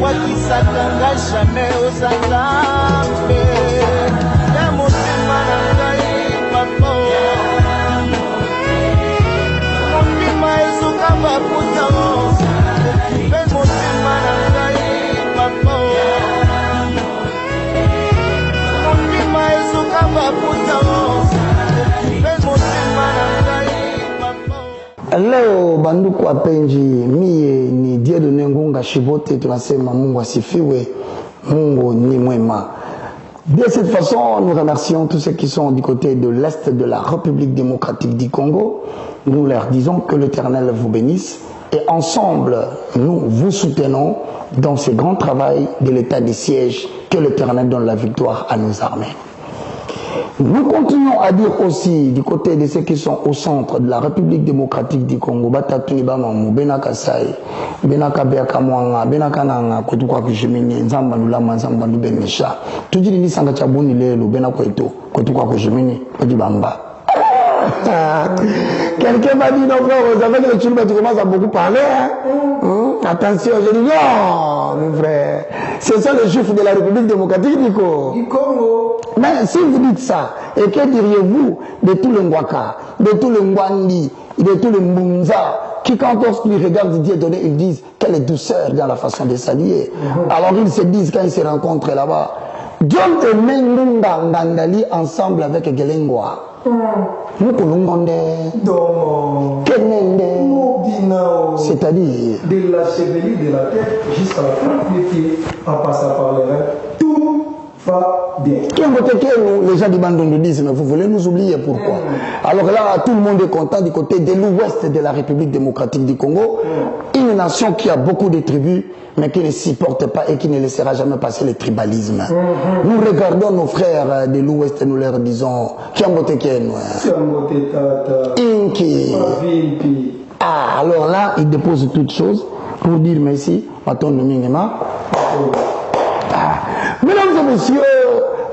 wakisakanga jamais osangambe ya motema na ngai papa motema ezoka baputa mpe motema na ngai papa motema ezoka baputa mpe motema na ngai papa. Leo banduku wapenzi, mie ni Dieudonné Ngunga Shibote, tunasema Mungu asifiwe, Mungu ni mwema. De cette façon, nous remercions tous ceux qui sont du côté de l'Est de la République démocratique du Congo. Nous leur disons que l'Éternel vous bénisse et ensemble, nous vous soutenons dans ce grand travail de l'état des sièges, que l'Éternel donne la victoire à nos armées. Nous continuons à dire aussi du côté de ceux qui sont au centre de la République démocratique du Congo, Batatuni Bamamu, Benaka Saï, Benaka Beaka Mwanga, Benaka Nanga, Kotukwa Kujemini, Nzamba Nulama, Nzamba Nubenisha, tout dit ni Sanga Chabuni Lelo, Benaka Eto, Kotukwa Kujemini, Kodibamba. Quelqu'un m'a dit non frère, vous savez que le Tchouba tu commences à beaucoup parler, hein? Attention, je dis non, mon frère. Ce sont les juifs de la République démocratique du Congo. Mais si vous dites ça, et que diriez-vous de tout le Ngwaka, de tout le Ngwandi, de tout le Mbunza, qui quand ils regardent Dieudonné, ils disent quelle est douceur dans la façon de s'allier. Alors ils se disent quand ils se rencontrent là-bas, John et Mengunga Ngandali ensemble avec Gelengwa. C'est-à-dire de la cheville de la tête jusqu'à la fin des pieds en passant par les reins, tout va bien. Les gens du Bandon nous disent mais vous voulez nous oublier, pourquoi? Alors là tout le monde est content du côté de l'ouest de la République démocratique du Congo, une nation qui a beaucoup de tribus mais qui ne supporte pas et qui ne laissera jamais passer le tribalisme. Nous regardons nos frères de l'ouest et nous leur disons Inki. Ah, alors là, ils déposent toutes choses pour dire merci. Mesdames et messieurs,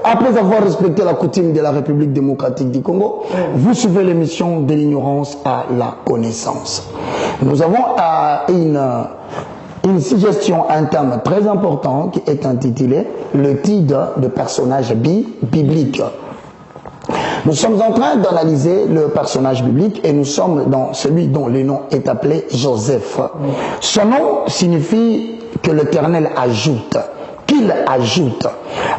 après avoir respecté la coutume de la République démocratique du Congo, vous suivez l'émission de l'ignorance à la connaissance. Nous avons une suggestion, un thème très important qui est intitulé le titre de personnage biblique. Nous sommes en train d'analyser le personnage biblique et nous sommes dans celui dont le nom est appelé Joseph. Son nom signifie que l'Éternel ajoute, qu'il ajoute.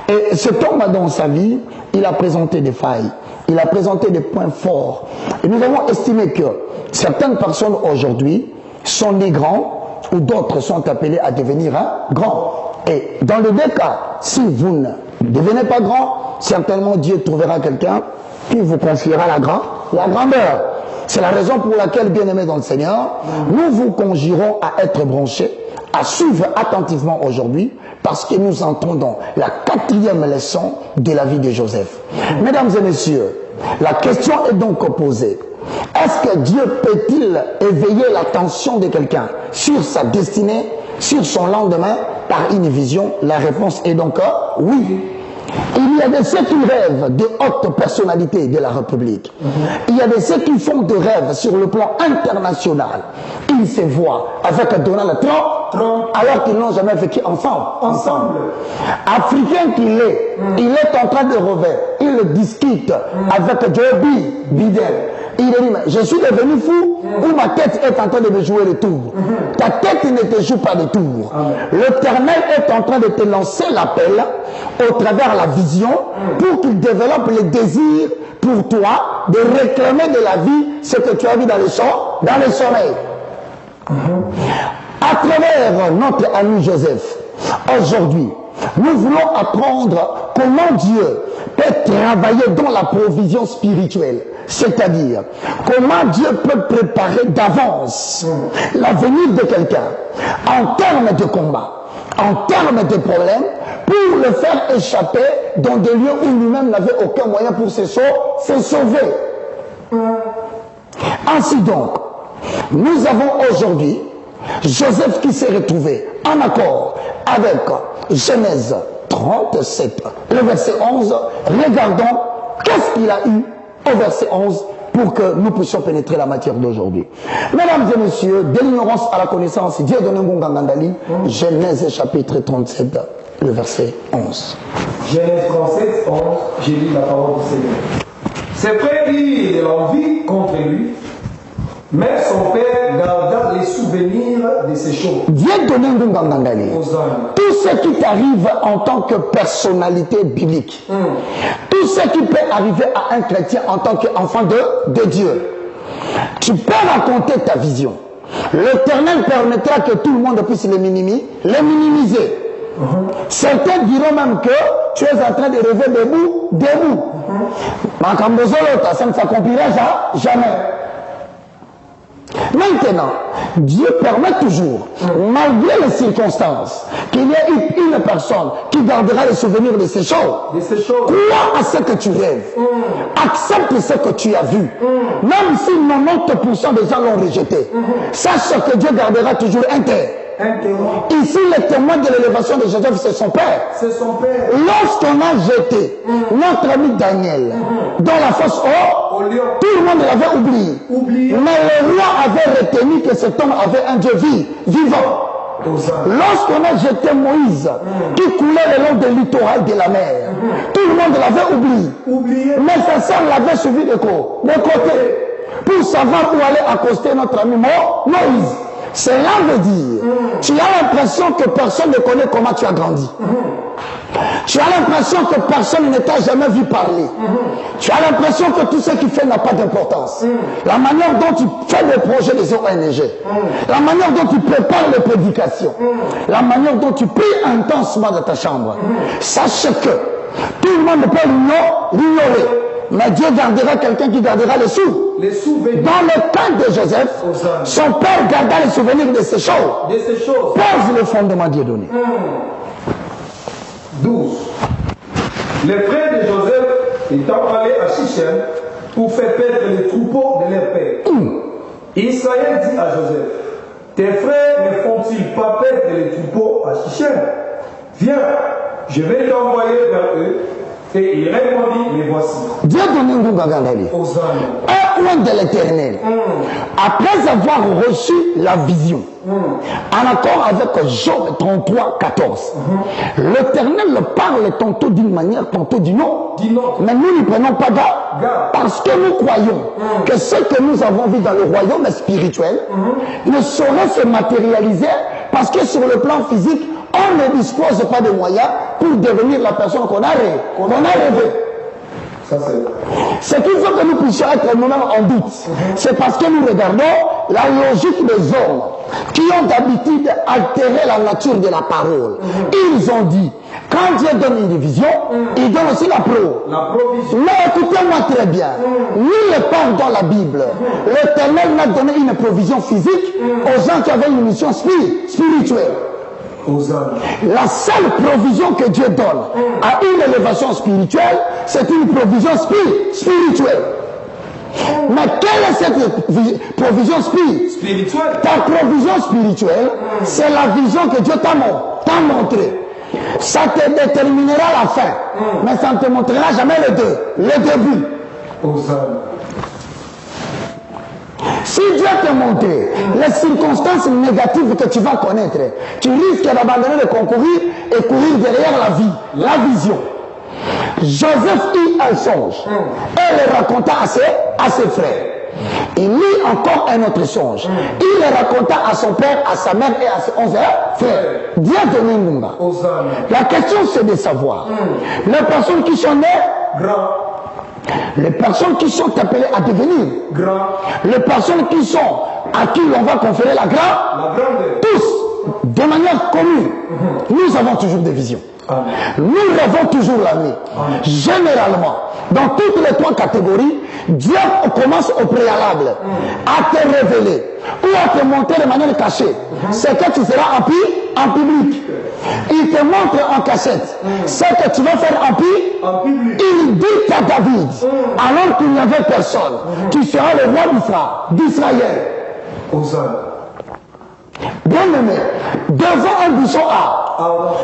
Et cet homme dans sa vie, il a présenté des failles, il a présenté des points forts. Et nous avons estimé que certaines personnes aujourd'hui sont nés grands ou d'autres sont appelés à devenir grands. Et dans les deux cas, si vous ne devenez pas grand, certainement Dieu trouvera quelqu'un qui vous confiera la grandeur. C'est la raison pour laquelle, bien-aimés dans le Seigneur, nous vous conjurons à être branchés, à suivre attentivement aujourd'hui, parce que nous entendons la 4e leçon de la vie de Joseph. Mesdames et messieurs, la question est donc posée. Est-ce que Dieu peut-il éveiller l'attention de quelqu'un sur sa destinée, sur son lendemain, par une vision? La réponse est donc oui. Il y a de ceux qui rêvent de hautes personnalités de la République. Il y a de ceux qui font des rêves sur le plan international. Ils se voient avec Donald Trump alors qu'ils n'ont jamais vécu ensemble. Africain qu'il est, il est en train de rêver. Il discute avec Joe Biden. Il dit, mais je suis devenu fou ou ma tête est en train de me jouer le tour. Ta tête ne te joue pas le tour. L'Éternel est en train de te lancer l'appel au travers la vision pour qu'il développe le désir pour toi de réclamer de la vie ce que tu as vu dans le sommeil. À travers notre ami Joseph, aujourd'hui, nous voulons apprendre comment Dieu peut travailler dans la provision spirituelle. C'est-à-dire, comment Dieu peut préparer d'avance l'avenir de quelqu'un en termes de combat, en termes de problèmes, pour le faire échapper dans des lieux où lui-même n'avait aucun moyen pour se sauver. Ainsi donc, nous avons aujourd'hui Joseph qui s'est retrouvé en accord avec Genèse 37, le verset 11. Regardons qu'est-ce qu'il a eu au verset 11 pour que nous puissions pénétrer la matière d'aujourd'hui. Mesdames et messieurs, de l'ignorance à la connaissance, Dieu donne un bon gangandali, Genèse chapitre 37, le verset 11. Genèse 37, 11, j'ai lu la parole du Seigneur. Ses frères eurent de l'envie contre lui, mais son père garda les souvenirs de ces choses. Dieu donne un bon gangandali. Tout ce qui t'arrive en tant que personnalité biblique, tout ce qui peut arriver à un chrétien en tant qu'enfant de Dieu, tu peux raconter ta vision. L'Éternel permettra que tout le monde puisse les minimiser. Certains diront même que tu es en train de rêver debout. Ça ne s'accomplira jamais. Maintenant, Dieu permet toujours, malgré les circonstances, qu'il y ait une personne qui gardera les souvenirs de ces choses. Crois à ce que tu rêves. Accepte ce que tu as vu. Même si 90% des gens l'ont rejeté. Sache que Dieu gardera toujours inter. Ici, le témoin de l'élévation de Joseph, c'est son père. Lorsqu'on a jeté notre ami Daniel dans la fosse au lion, tout le monde l'avait oublié. Mais le roi avait retenu que cet homme avait un Dieu vivant. Lorsqu'on a jeté Moïse, qui coulait le long du littoral de la mer, tout le monde l'avait oublié. Mais sa sœur l'avait suivi de côté pour savoir où aller accoster notre ami Moïse. Cela veut dire, tu as l'impression que personne ne connaît comment tu as grandi. Tu as l'impression que personne ne t'a jamais vu parler. Tu as l'impression que tout ce qu'il fait n'a pas d'importance. La manière dont tu fais le projet des ONG, la manière dont tu prépares les prédications, la manière dont tu pries intensement dans ta chambre. Sache que tout le monde peut l'ignorer. Mais Dieu gardera quelqu'un qui gardera les souvenirs. Dans le cas de Joseph, son père garda les souvenirs de ces choses. Pose le fondement Dieu donné. 12. Les frères de Joseph étant allés à Shichem pour faire perdre les troupeaux de leur père. Israël dit à Joseph, tes frères ne font-ils pas perdre les troupeaux à Shichem? Viens, je vais t'envoyer vers eux. Et il répondit, les voici. Dieu donne un goût à un de l'Éternel, après avoir reçu la vision, en accord avec Job 33, 14, l'Éternel le parle tantôt d'une manière, tantôt d'une autre. Mais nous ne prenons pas garde, parce que nous croyons que ce que nous avons vu dans le royaume spirituel ne saurait se matérialiser, parce que sur le plan physique, on ne dispose pas de moyens pour devenir la personne qu'on a rêvé. Ce qu'il faut que nous puissions être nous-mêmes en doute, c'est parce que nous regardons la logique des hommes qui ont d'habitude altéré la nature de la parole. Ils ont dit, quand Dieu donne une vision, il donne aussi la provision. Mais écoutez-moi très bien, nulle part dans la Bible, l'Éternel n'a donné une provision physique aux gens qui avaient une mission spirituelle. La seule provision que Dieu donne à une élévation spirituelle, c'est une provision spirituelle. Mais quelle est cette provision spirituelle? Ta provision spirituelle, c'est la vision que Dieu t'a montrée. Ça te déterminera la fin, mais ça ne te montrera jamais le début. Si Dieu te montre les circonstances négatives que tu vas connaître, tu risques d'abandonner le concourir et courir derrière la vision. Joseph eut un songe et le raconta à ses frères. Il eut encore un autre songe. Il le raconta à son père, à sa mère et à ses 11 frères. Dieu donne un numba. La question c'est de savoir, les personnes qui sont nées grands, les personnes qui sont appelées à devenir grands, les personnes qui sont à qui l'on va conférer la grandeur, tous, de manière commune, nous avons toujours des visions. Nous rêvons toujours la nuit. Généralement, dans toutes les trois catégories, Dieu commence au préalable à te révéler ou à te montrer de manière cachée. C'est que tu seras en public. Il te montre en cachette ce que tu vas faire en public. Il dit à David, alors qu'il n'y avait personne, tu seras le roi d'Israël. Bien aimé, devant un buisson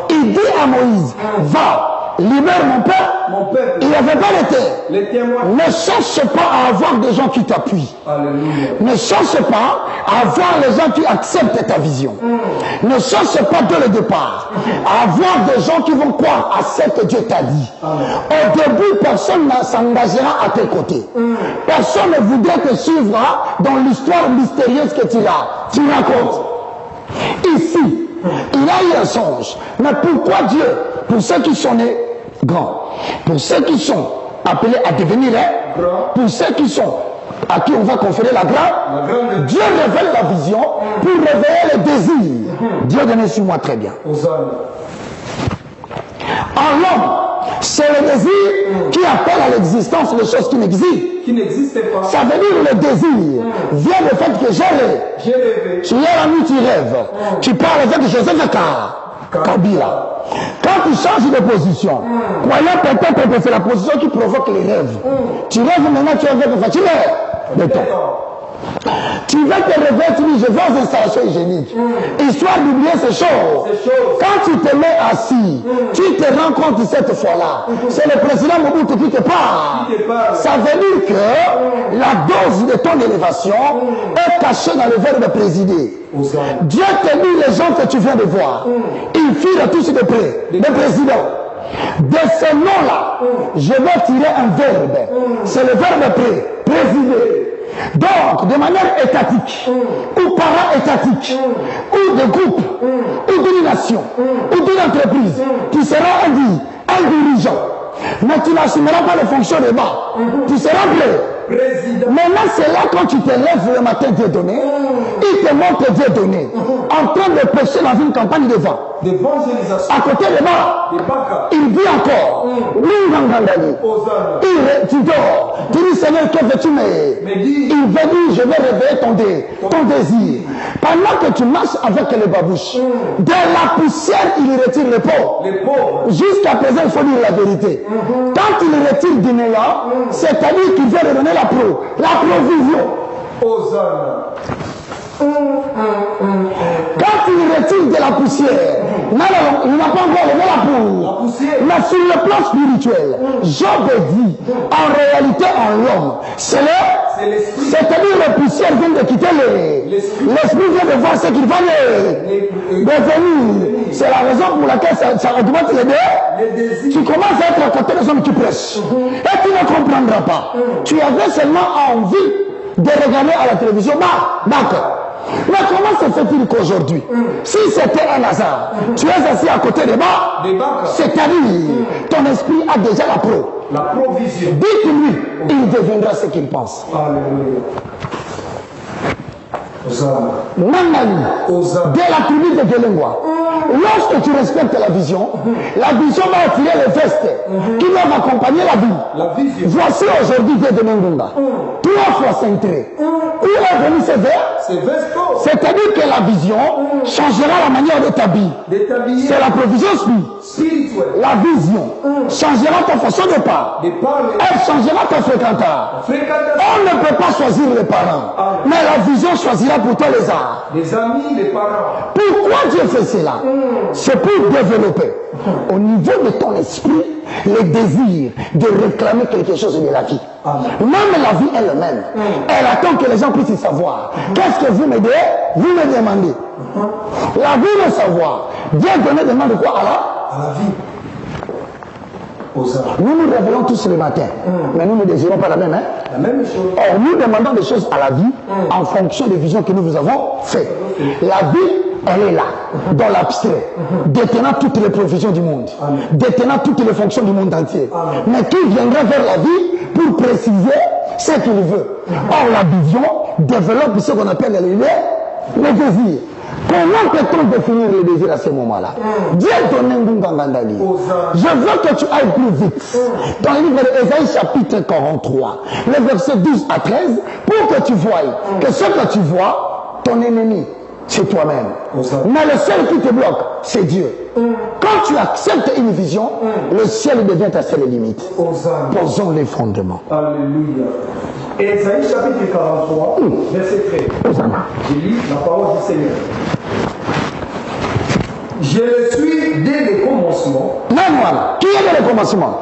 il dit à Moïse, va, libère mon peuple. Il n'avait pas les terres. Les témoins. Ne cherche pas à avoir des gens qui t'appuient. Alléluia. Ne cherche pas à avoir les gens qui acceptent ta vision. Ne cherche pas dès le départ à avoir des gens qui vont croire à ce que Dieu t'a dit. Au début, personne ne s'engagera à tes côtés. Personne ne voudrait te suivre dans l'histoire mystérieuse que tu racontes. Ici, il a eu un songe. Mais pourquoi Dieu? Pour ceux qui sont nés grands, pour ceux qui sont appelés à devenir pour ceux qui sont à qui on va conférer la grâce, Dieu révèle la vision pour révéler les désirs. Dieu donne sur moi très bien. En l'homme, c'est le désir qui appelle à l'existence des choses qui n'existent pas. Ça veut dire le désir vient du fait que j'ai rêvé. Tu es la nuit, tu rêves. Tu parles avec Joseph Kabila. Quand tu changes de position, croyant peut-être que c'est la position qui provoque les rêves. Tu rêves maintenant, tu rêves que tu rêves de temps. Tu vas te réveiller, tu dis je vais aux installations hygiéniques. Histoire d'oublier ces choses. Quand tu te mets assis, tu te rends compte cette fois-là. C'est le président Mobutu qui te parle. Ça veut dire que la dose de ton élévation est cachée dans le verbe présider. Dieu te dit les gens que tu viens de voir. Ils firent tous de près. Le président. De ce nom-là, je vais tirer un verbe. C'est le verbe présider. Donc, de manière étatique, ou para-étatique, ou de groupe, ou d'une nation, ou d'une entreprise, tu seras un dirigeant. Mais tu n'assumeras pas les fonctions de bas. Tu seras président. Maintenant, c'est là quand tu te lèves le matin, Dieu donné, il te montre Dieu donné, en train de prêcher dans une campagne de vent. À côté de bas, il dit encore, tu dors, tu dis Seigneur, que veux-tu me dire? Il veut dire, je vais réveiller ton désir. Pendant que tu marches avec les babouches, de la poussière, il retire les pauvres. Jusqu'à présent, il faut dire la vérité. Quand il retire du néant, c'est-à-dire qu'il veut redonner la provision. Quand il retire de la poussière, il n'a pas encore levé la poussière. Mais sur le plan spirituel, Job dit, en réalité, en l'homme, c'est-à-dire la poussière vient de quitter l'esprit vient de voir ce qu'il va devenir. C'est la raison pour laquelle ça augmente les désirs. Tu commences à être à côté des hommes qui prêchent. Et tu ne comprendras pas. Tu avais seulement envie de regarder à la télévision. D'accord. Mais comment se fait-il qu'aujourd'hui, si c'était un hasard, tu es assis à côté des bas, c'est-à-dire ton esprit a déjà la provision. Dites-lui, il deviendra ce qu'il pense. Alléluia. De la tribu de Gelengwa. Lorsque tu respectes la vision va attirer les vestes qui doivent accompagner la vie. Voici aujourd'hui Dieu de Mengunga. 3 fois cintré. Où est venu ces vestes? C'est-à-dire que la vision changera la manière de t'habiller. C'est la provision spirituelle. La vision changera ta façon de parler. Elle changera ta fréquentation. On ne peut pas choisir les parents. Mais la vision choisira pour toi les arts. Les amis, les parents. Pourquoi Dieu fait cela? C'est pour développer au niveau de ton esprit le désir de réclamer quelque chose de la vie. Même la vie elle-même, elle attend que les gens puissent savoir. Qu'est-ce que vous me dites? Vous me demandez. La vie veut savoir. Dieu donné demande quoi à la vie. Nous nous révélons tous le matin, mais nous ne désirons pas la même chose. Or, nous demandons des choses à la vie en fonction des visions que nous avons faites. La vie, elle est là, dans l'abstrait, détenant toutes les provisions du monde, détenant toutes les fonctions du monde entier. Mais qui viendra vers la vie pour préciser ce qu'il veut. Or, la vision développe ce qu'on appelle les désirs. Comment peut-on définir le désir à ce moment-là? Dieu donne Ngungangandali. Je veux que tu ailles plus vite. Dans le livre d'Ésaïe chapitre 43, le verset 12 à 13, pour que tu voies que ce que tu vois, ton ennemi, c'est toi-même. Mais le seul qui te bloque, c'est Dieu. Quand tu acceptes une vision, le ciel devient ta seule limite. Posons les fondements. Alléluia. Ésaïe chapitre 43, verset 13. Je lis la parole du Seigneur. Je le suis dès le commencement. Non, voilà. Qui est dès le commencement?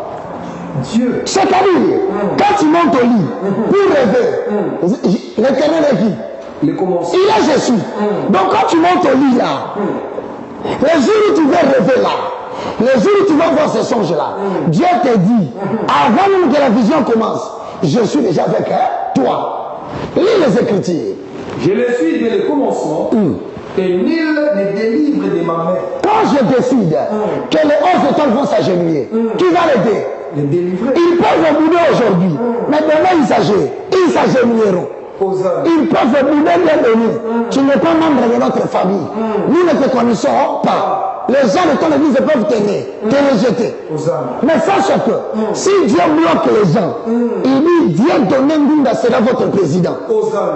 Dieu. C'est-à-dire, quand tu montes au lit pour rêver, l'Éternel est qui? Le commencement. Il est Jésus. Donc quand tu montes au lit là, les jours où tu vas rêver là, les jours où tu vas voir ces songes-là, Dieu te dit, avant même que la vision commence, je suis déjà avec toi. Lis les Écritures. Je le suis dès le commencement, et nul ne délivre de ma main. Quand je décide que les 11 étoiles vont s'agenouiller, qui va l'aider? Les délivrer. Ils peuvent bouder aujourd'hui, mais demain ils s'agenouilleront. Ils peuvent bouder bienvenue. Tu n'es pas membre de notre famille. Nous ne te connaissons pas. Les gens de ton église peuvent t'aider, te rejeter. Mais sache que si Dieu bloque les gens, il dit Dieu donne Ngunda sera votre président.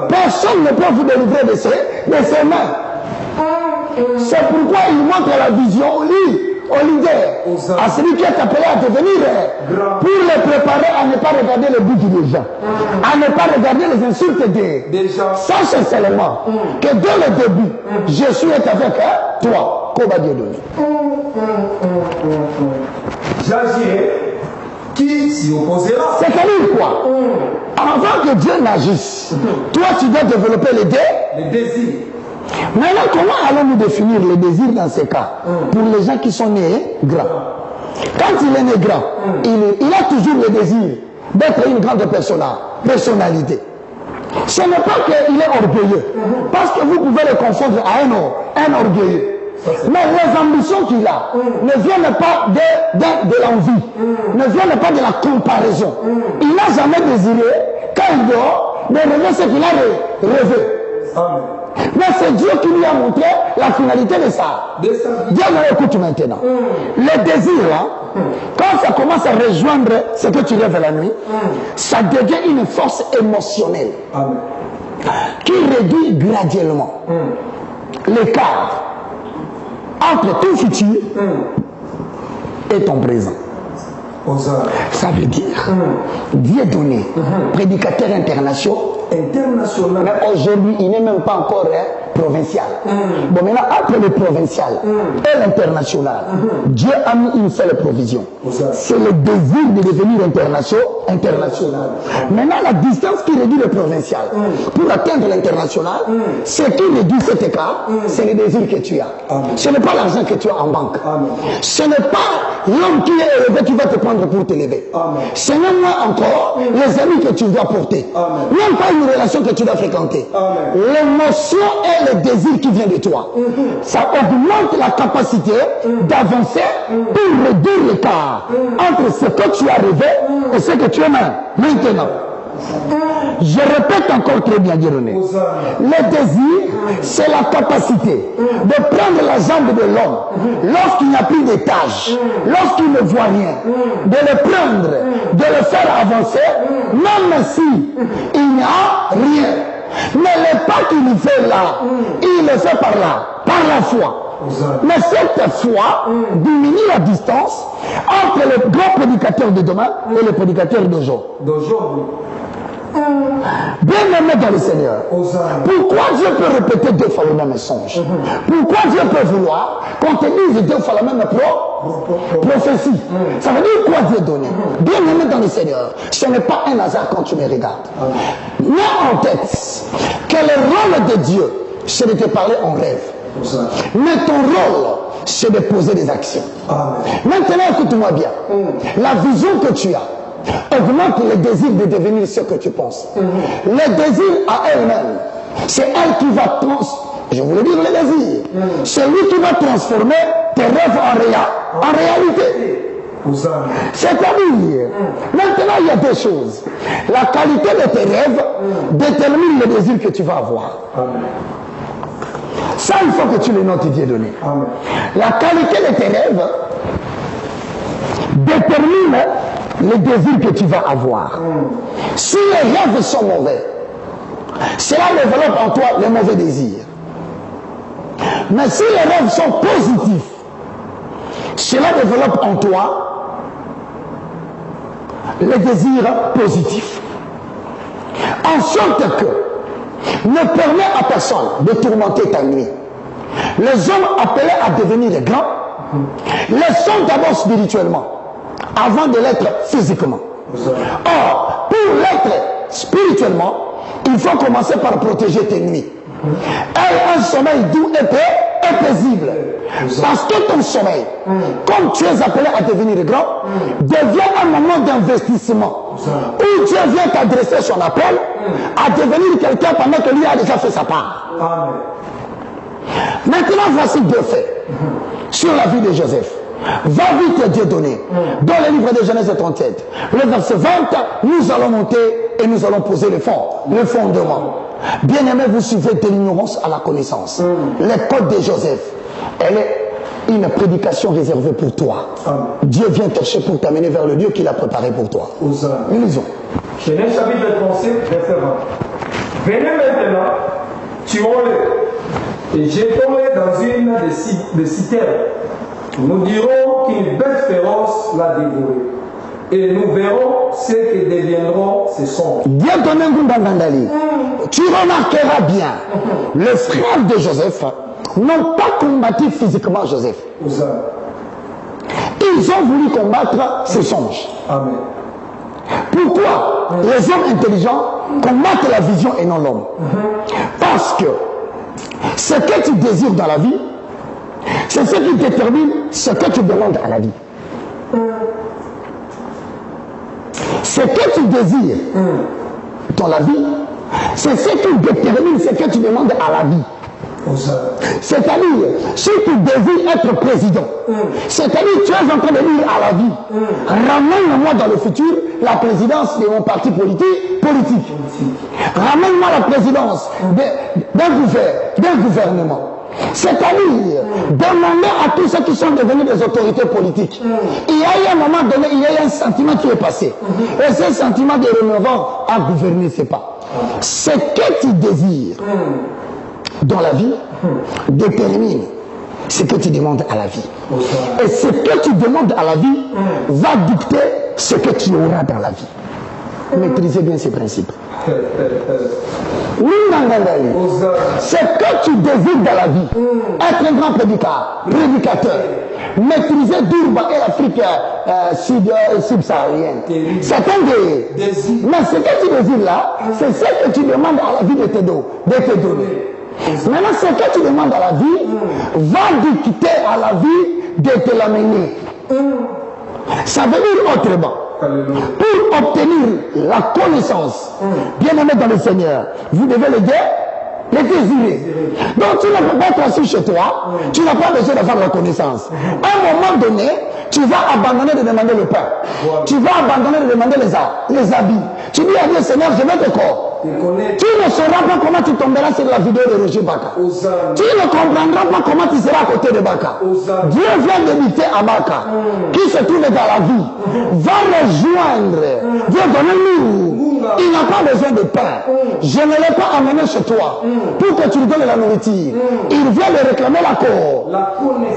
Personne ne peut vous délivrer de ses mains. C'est pourquoi il montre la vision au leader, à celui qui est appelé à devenir pour les préparer à ne pas regarder le but des gens, à ne pas regarder les insultes des gens. Sache seulement que dès le début, Jésus est avec toi. Qu'au Dieu donné. J'agirai. Qui s'y opposera? C'est-à-dire quoi? Avant que Dieu n'agisse, toi tu dois développer les désirs. Maintenant, comment allons-nous définir les désirs dans ces cas? Pour les gens qui sont nés grands. Quand il est né grand, il a toujours le désir d'être une grande personnalité. Ce n'est pas qu'il est orgueilleux, parce que vous pouvez le confondre à un orgueilleux. Mais les ambitions qu'il a ne viennent pas de l'envie, ne viennent pas de la comparaison. Il n'a jamais désiré, quand il dort, de rêver ce qu'il a rêvé. Amen. Mais c'est Dieu qui lui a montré la finalité de ça. Dieu nous écoute maintenant. Le désir là, quand ça commence à rejoindre ce que tu rêves la nuit, ça devient une force émotionnelle. Amen. Qui réduit graduellement l'écart entre ton futur et ton présent. Ça veut dire Dieu donné, prédicateur international. Mais aujourd'hui, il n'est même pas encore provincial. Bon, maintenant, entre le provincial et l'international, Dieu a mis une seule provision. C'est le désir de devenir international. Maintenant, la distance qui réduit le provincial pour atteindre l'international, ce qui réduit cet écart, c'est le désir que tu as. Ce n'est pas l'argent que tu as en banque. Ce n'est pas l'homme qui est élevé qui va te prendre pour t'élever. Ce n'est pas encore les amis que tu dois porter. Même pas une relation que tu dois fréquenter. L'émotion et le désir qui vient de toi. Ça augmente la capacité d'avancer pour réduire l'écart entre ce que tu as rêvé et ce que tu es maintenant. Je répète encore très bien, Guéroné. Le désir, c'est la capacité de prendre la jambe de l'homme lorsqu'il n'y a plus d'étage, lorsqu'il ne voit rien, de le prendre, de le faire avancer, même si il n'y a rien. Mais le pas qu'il fait là, il le fait par là, par la foi. Mais cette foi diminue la distance entre le grand prédicateur de demain et le prédicateur d'aujourd'hui. Bien aimé dans le Seigneur, pourquoi Dieu peut répéter 2 fois le même songe? Pourquoi Dieu peut vouloir qu'on te dise 2 fois la même prophétie? Ça veut dire quoi Dieu donner? Bien aimé dans le Seigneur, ce n'est pas un hasard quand tu me regardes. Mets en tête que le rôle de Dieu, c'est de te parler en rêve. Mais ton rôle, c'est de poser des actions. Maintenant, écoute-moi bien. La vision que tu as augmente le désir de devenir ce que tu penses. Le désir à elle-même, c'est elle qui va je voulais dire le désir. C'est lui qui va transformer tes rêves en réalité. C'est-à-dire, maintenant il y a 2 choses. La qualité de tes rêves détermine le désir que tu vas avoir. Ça, il faut que tu le notes, Dieu donné. La qualité de tes rêves détermine le désir que tu vas avoir. Si les rêves sont mauvais, cela développe en toi les mauvais désirs. Mais si les rêves sont positifs, cela développe en toi les désirs positifs. En sorte que ne permet à personne de tourmenter ta nuit. Les hommes appelés à devenir grands Les sont d'abord spirituellement, avant de l'être physiquement. Or, pour l'être spirituellement, il faut commencer par protéger tes nuits. Et un sommeil doux et paisible. Parce que ton sommeil, comme tu es appelé à devenir grand, devient un moment d'investissement où Dieu vient t'adresser son appel à devenir quelqu'un pendant que lui a déjà fait sa part. Amen. Maintenant, voici deux faits sur la vie de Joseph. Va vite Dieu donné. Dans le livre de Genèse 37, le verset 20, nous allons monter et nous allons poser le fondement. Bien-aimés, vous suivez de l'ignorance à la connaissance. Les codes de Joseph, elle est une prédication réservée pour toi. Dieu vient te chercher pour t'amener vers le Dieu qu'il a préparé pour toi. Nous lisons. Genèse chapitre 37, verset 20. Venez maintenant, tuons-le et jetons-le dans une des citernes. Nous dirons qu'une bête féroce l'a dévoré. Et nous verrons ce que deviendront ces songes. Tu remarqueras bien, les frères de Joseph n'ont pas combattu physiquement Joseph. Ils ont voulu combattre ses songes. Amen. Pourquoi les hommes intelligents combattent la vision et non l'homme? Parce que ce que tu désires dans la vie, c'est ce qui détermine ce que tu demandes à la vie. Ce que tu désires dans la vie, c'est ce qui détermine ce que tu demandes à la vie. C'est-à-dire, si tu désires être président, c'est-à-dire tu es en train de dire à la vie, ramène-moi dans le futur la présidence de mon parti politique. Ramène-moi la présidence d'un gouvernement. C'est-à-dire, demander à tous ceux qui sont devenus des autorités politiques. Il y a eu un moment donné, il y a eu un sentiment qui est passé. Et ce sentiment de renouveau à gouverner, c'est pas. Ce que tu désires dans la vie détermine ce que tu demandes à la vie. Et ce que tu demandes à la vie va dicter ce que tu auras dans la vie. Maîtrisez bien ces principes. Ce que tu désires dans la vie, être un grand prédicateur, maîtriser Durban et l'Afrique subsaharienne, c'est un désir. Mais ce que tu désires là, c'est ce que tu demandes à la vie de te donner. Maintenant, ce que tu demandes à la vie va dicter à la vie de te l'amener. Ça veut dire autrement. Pour obtenir la connaissance, bien aimé dans le Seigneur, vous devez le désirer. Donc tu ne peux pas être assis chez toi, tu n'as pas besoin d'avoir la connaissance. À un moment donné, tu vas abandonner de demander le pain. Tu vas abandonner de demander les habits. Tu dis à Dieu, Seigneur, je veux te corps. Tu ne sauras pas comment tu tomberas sur la vidéo de Roger Baka. Tu ne comprendras pas comment tu seras à côté de Baka. Dieu vient d'habiter à Baka, qui se trouve dans la vie, va rejoindre. Dieu donne-nous. Il n'a pas besoin de pain. Je ne l'ai pas amené chez toi pour que tu lui donnes la nourriture. Il vient de réclamer la corps.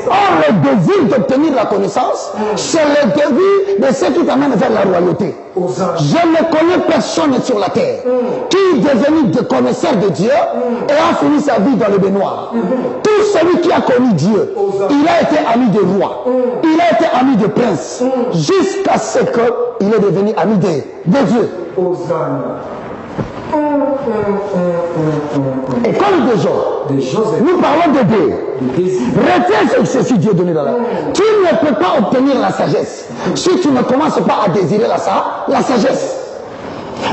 Or, le désir d'obtenir la connaissance, c'est le désir de ce qui t'amène vers la royauté. Je ne connais personne sur la terre qui est devenu connaisseur de Dieu et a fini sa vie dans le baignoire. Tout celui qui a connu Dieu, il a été ami de roi, il a été ami de prince, jusqu'à ce qu'il est devenu ami de Dieu. Et comme de Joseph, nous parlons de Dieu. Retiens sur ceci Dieu donné dans la vie. Tu ne peux pas obtenir la sagesse si tu ne commences pas à désirer la sagesse.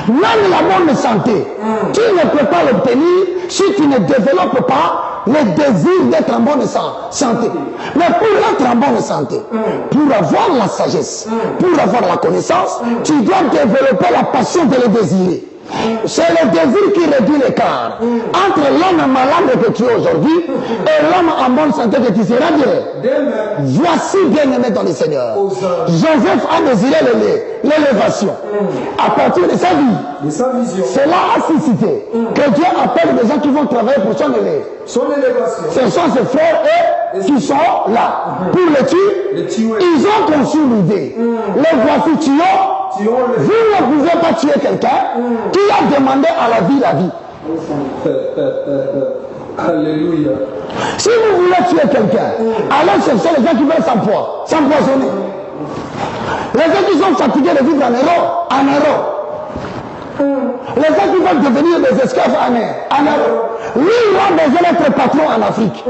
Même la bonne santé, tu ne peux pas l'obtenir si tu ne développes pas le désir d'être en bonne santé. Mais pour être en bonne santé, pour avoir la sagesse, pour avoir la connaissance, tu dois développer la passion de le désirer. C'est le désir qui réduit l'écart entre l'homme malade que tu es aujourd'hui et l'homme en bonne santé que tu seras demain. Voici bien aimé dans le Seigneur. Joseph a désiré l'élévation à partir de sa vie. C'est là à susciter que Dieu appelle des gens qui vont travailler pour son élévation. Ce sont ses frères qui sont là pour le tuer. Ils ont conçu l'idée. Les voici tués. Vous ne pouvez pas tuer quelqu'un qui a demandé à la vie. Alléluia. Si vous voulez tuer quelqu'un, allez chercher les gens qui veulent s'empoisonner. Les gens qui sont fatigués de vivre en Europe. Les gens qui veulent devenir des esclaves en Europe. Lui, il a besoin d'être patron en Afrique.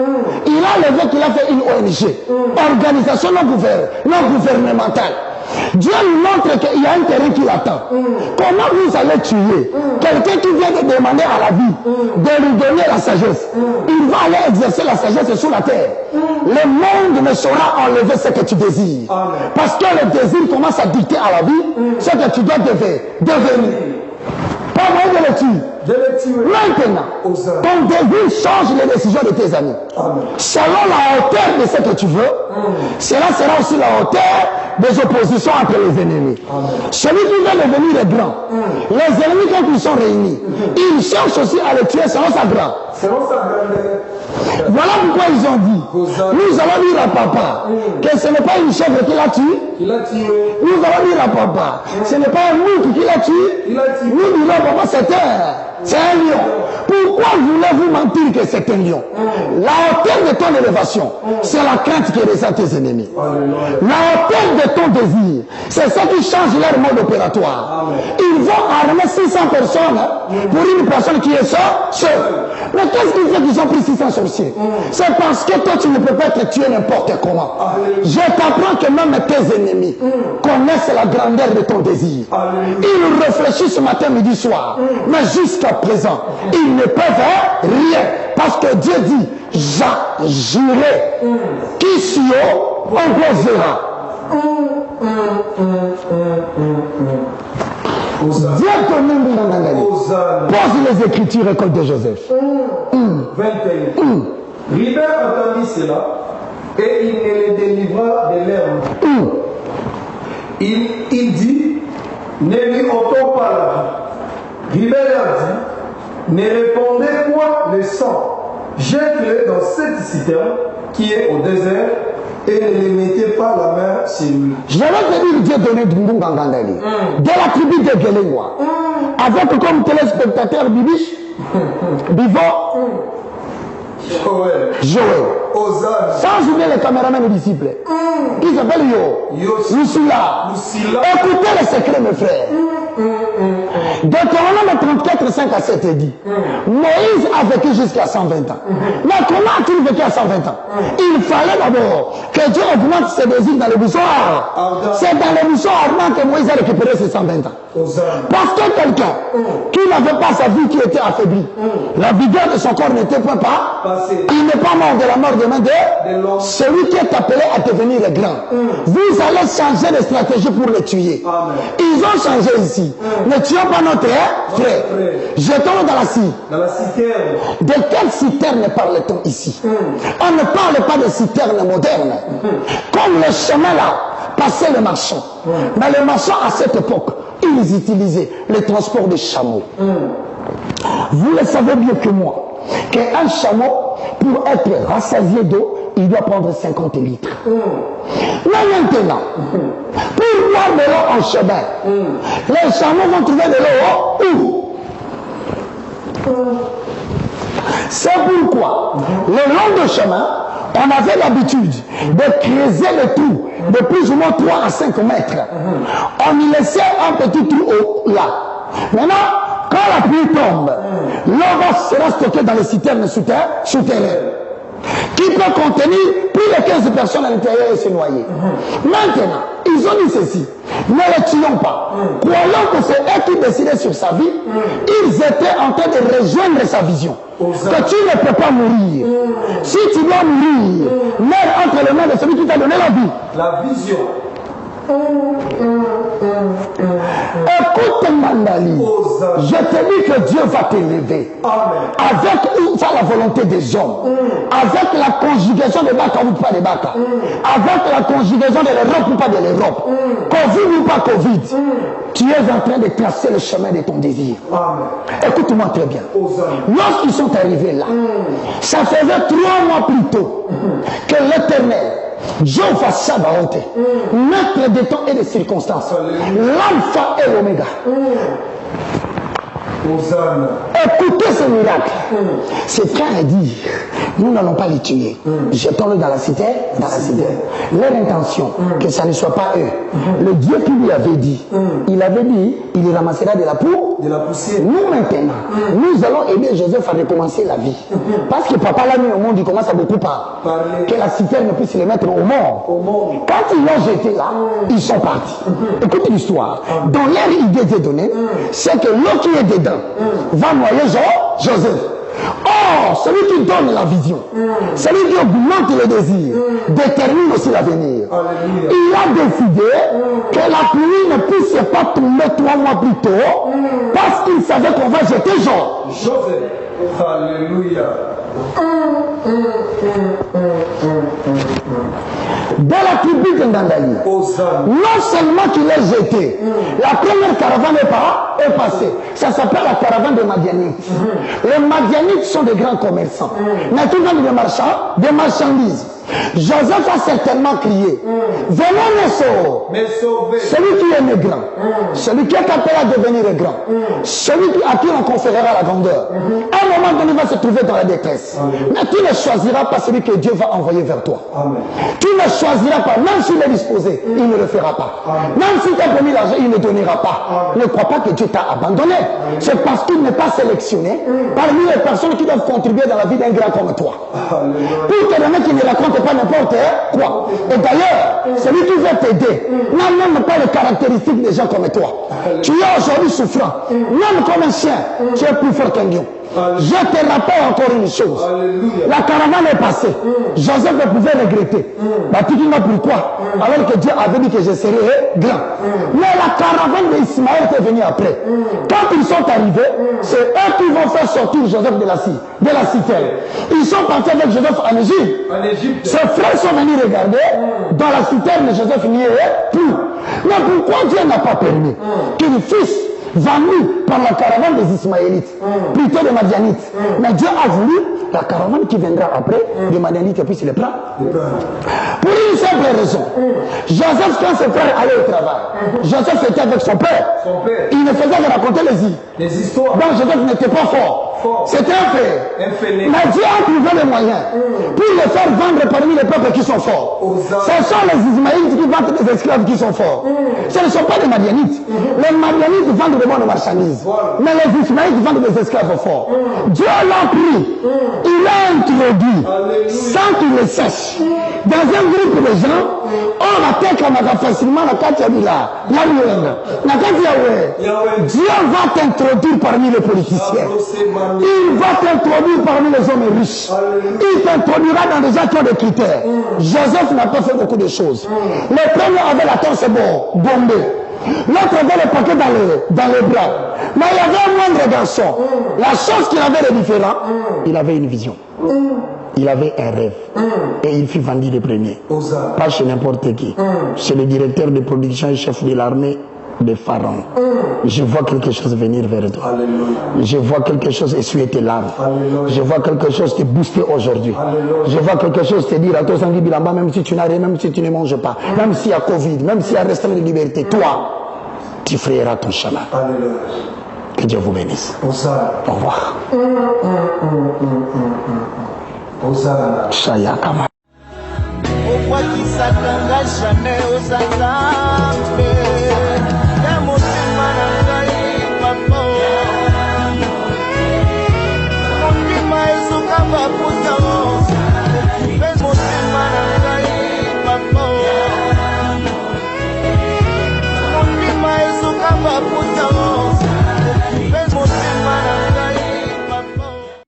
Il a levé qu'il a fait une ONG, organisation non gouvernementale. Dieu lui montre qu'il y a un terrain qui l'attend. Comment vous allez tuer quelqu'un qui vient de demander à la vie de lui donner la sagesse? Il va aller exercer la sagesse sur la terre. Le monde ne saura enlever ce que tu désires. Parce que le désir commence à dicter à la vie ce que tu dois devenir. Pas moi de le tuer. Maintenant, ton désir change les décisions de tes amis. Selon la hauteur de ce que tu veux, cela sera aussi la hauteur des oppositions entre les ennemis. Celui qui veut devenir grand, les ennemis quand ils sont réunis, ils cherchent aussi à le tuer selon sa grandeur. Voilà pourquoi ils ont dit, nous allons dire à papa que ce n'est pas une chèvre qui l'a tué. Nous allons dire à papa, ce n'est pas un mouton qui l'a tué. Nous dirons à papa, c'est un lion. Pourquoi voulez-vous mentir que c'est un lion? La hauteur de ton élévation, c'est la crainte qui ressent tes ennemis. La hauteur de ton désir, c'est ça qui change leur mode opératoire. Ils vont armer 600 personnes pour une personne qui est seule. Mais qu'est-ce qui fait qu'ils ont pris 600 sorciers? C'est parce que toi tu ne peux pas te tuer n'importe comment. Je t'apprends que même tes ennemis connaissent la grandeur de ton désir. Ils réfléchissent matin, midi, soir. Mais jusqu'à présent, ils ne peuvent rien. Parce que Dieu dit, j'agirai. Qui sur eux opposera. Dieu te même pose les Écritures, école de Joseph. 21. Ribert entendit cela et il ne les délivra de l'herbe. Il dit, ne lui ôtons pas la vie. Ribert a dit, ne répondez point le sang, jette-le dans cette citerne qui est au désert et ne les mettez pas la main sur lui. Je vais te dire Dieu donné du Mbungangandali, de la tribu de Gelengwa, avec comme téléspectateur Bibiche, Bivot, Joël. Sans oublier les caméramans et disciples. Qui s'appelle Lucilla. Écoutez le secret, mes frères. Deutéronome 34, 5 à 7 dit, Moïse a vécu jusqu'à 120 ans. Mais comment a-t-il vécu à 120 ans? Il fallait d'abord que Dieu augmente ses désirs dans le buisson ardent. C'est dans le buisson ardent que Moïse a récupéré ses 120 ans. Parce que quelqu'un qui n'avait pas sa vie, qui était affaiblie, la vigueur de son corps n'était pas, il n'est pas mort de la mort de main de celui qui est appelé à devenir grand. Vous allez changer de stratégie pour le tuer. Ils ont changé ici. Ne tuons pas notre frère. Jetons-le dans la citerne. De quelle citerne parle-t-on ici? On ne parle pas de citerne moderne. Comme le chemin là, passait le marchand. Mais les marchands à cette époque, ils utilisaient le transport de chameaux. Vous le savez mieux que moi, qu'un chameau, pour être rassasié d'eau, il doit prendre 50 litres. Mais maintenant, pour boire de l'eau en chemin, les chameaux vont trouver de l'eau où? C'est pourquoi, le long du chemin, on avait l'habitude de creuser le trou de plus ou moins 3 à 5 mètres. On y laissait un petit trou là. Maintenant, quand la pluie tombe, l'eau sera stockée dans les citernes souterraines, qui peut contenir plus de 15 personnes à l'intérieur et se noyer. Maintenant, ils ont dit ceci, ne le tuons pas. Croyant que c'est eux qui décidaient sur sa vie, ils étaient en train de rejoindre sa vision. Que tu ne peux pas mourir. Si tu dois mourir, meurs entre les mains de celui qui t'a donné la vie. La vision. Écoute Mandali, je te dis que Dieu va t'élever avec la volonté des hommes, avec la conjugaison de Baka ou pas de Baka, avec la conjugaison de l'Europe ou pas de l'Europe, Covid ou pas Covid, tu es en train de tracer le chemin de ton désir. Écoute-moi très bien. Lorsqu'ils sont arrivés là, ça faisait 3 mois plus tôt que l'Éternel, Dieu fasse sa volonté, maître des temps et des circonstances, l'alpha et l'oméga. Écoutez ce miracle. Ses frères disent, nous n'allons pas les tuer. Jetons-le dans la cité, Leur intention, que ça ne soit pas eux. Le Dieu qui lui avait dit, il les ramassera de la poussière. Nous maintenant, nous allons aider Joseph à recommencer la vie. Parce que papa l'a mis au monde, il commence à beaucoup parler. Que la citerne puisse les mettre au monde. Quand ils l'ont jeté là, ils sont partis. Écoutez l'histoire. Dans leur idée de donner, c'est que l'eau qui est dedans va noyer Joseph. Or, celui qui donne la vision, celui qui augmente le désir, détermine aussi l'avenir. Il a décidé que la pluie ne puisse pas tomber 3 mois plus tôt, parce qu'il savait qu'on va jeter Joseph. Alléluia. Dans la tribu de Ndandali, non seulement qu'il est jeté, la première caravane est passée. Ça s'appelle la caravane des Madianites. Les Madianites sont des grands commerçants. Mais tout le monde des marchandises. Joseph a certainement crié, venez me sauver. Celui qui est né grand, celui qui est appelé à devenir grand, celui à qui on conférera la grandeur. À un moment donné, il va se trouver dans la détresse. Mais tu ne choisiras pas celui que Dieu va envoyer vers toi. Tu ne choisiras pas, même s'il est disposé, il ne le fera pas. Même s'il t'a promis l'argent, il ne donnera pas. Ne crois pas que Dieu t'a abandonné. C'est parce qu'il n'est pas sélectionné parmi les personnes qui doivent contribuer dans la vie d'un grand comme toi. Pour que le mec qui ne raconte pas n'importe quoi. Et d'ailleurs, celui qui veut t'aider n'a même pas les caractéristiques des gens comme toi. Tu es aujourd'hui souffrant, même comme un chien, tu es plus fort qu'un lion. Je te rappelle encore une chose. La caravane est passée. Joseph ne pouvait regretter. Tu dis pourquoi? Alors que Dieu avait dit que je serais grand. Mais la caravane d'Ismaël est venue après. Quand ils sont arrivés, c'est eux qui vont faire sortir Joseph de la citerne. Ils sont partis avec Joseph en Égypte. Ses frères sont venus regarder. Dans la citerne, Joseph n'y est plus. Mais pourquoi Dieu n'a pas permis que le fils vendu par la caravane des Ismaélites, plutôt des Madianites. Mais Dieu a voulu la caravane qui viendra après, des Madianites, et puis il les prend. Pour une simple raison. Joseph, quand ses frères allaient au travail, Joseph était avec son père. Il ne faisait que raconter les histoires. Donc Joseph n'était pas fort. C'était un frère. Mais Dieu a trouvé les moyens pour les faire vendre parmi les peuples qui sont forts. Ce sont les Ismaélites qui vendent des esclaves qui sont forts. Ce ne sont pas les Madianites. Les Madianites vendent des bonnes marchandises. Mais les Ismaélites vendent des esclaves forts. Dieu l'a pris. Il l'a introduit sans qu'il le sache dans un groupe de gens. On attaque facilement la Katiabila. Dieu va t'introduire parmi les politiciens. Il va t'introduire parmi les hommes riches. Il t'introduira dans des gens qui ont des critères. Joseph n'a pas fait beaucoup de choses. Le premier avait la torse bombée. L'autre avait le paquet dans les bras. Mais il y avait un moindre garçon. La chose qu'il avait de différent, il avait une vision. Il avait un rêve. Et il fut vendu le premier. Pas chez n'importe qui. Chez le directeur de production et chef de l'armée de Pharaon. Je vois quelque chose venir vers toi. Je vois quelque chose essuyer tes larmes. Je vois quelque chose te booster aujourd'hui. Je vois quelque chose te dire à toi, Sangi Bilamba, même si tu n'as rien, même si tu ne manges pas, même s'il y a Covid, même s'il y a restreint de liberté, toi, tu frayeras ton chemin. Que Dieu vous bénisse. Au revoir. Shaya Kama. Papa